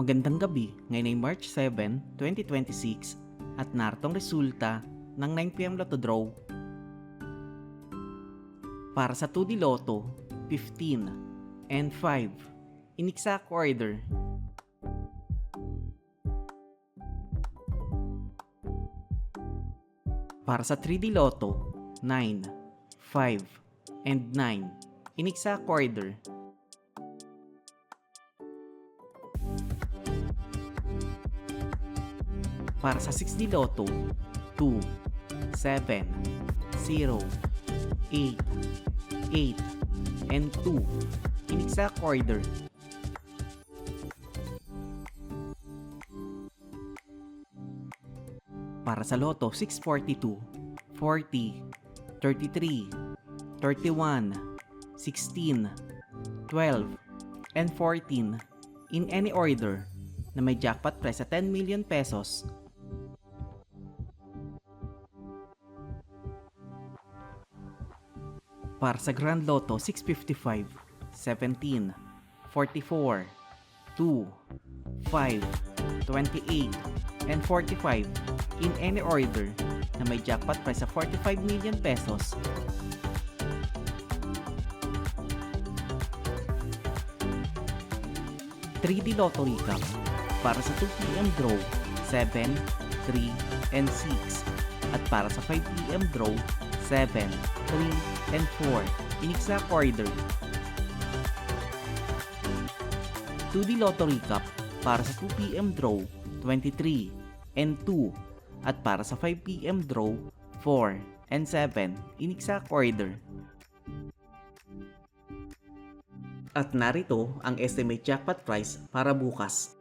Magandang gabi, ngayon ay March 7, 2026 at naritong resulta ng 9pm Lotto Draw. Para sa 2D Lotto, 15 and 5 in exact order. Para sa 3D Lotto, 9, 5 and 9 in exact order. Para sa 6D Lotto, 2, 7, 0, 8, 8, and 2 in exact order. Para sa Lotto 642, 40, 33, 31, 16, 12, and 14 in any order na may jackpot price sa 10 million pesos. Para sa Grand Lotto 655, 17, 44, 2, 5, 28, and 45 in any order na may jackpot price sa 45 million pesos. (3D Lotto Recap) para sa 2pm draw 7, 3, and 6 at para sa 5pm draw 7, 3, and 4 in exact order. 2D Lotto Recap para sa 2pm draw 23 and 2 at para sa 5pm draw 4 and 7 in exact order. At narito ang estimate jackpot price para bukas.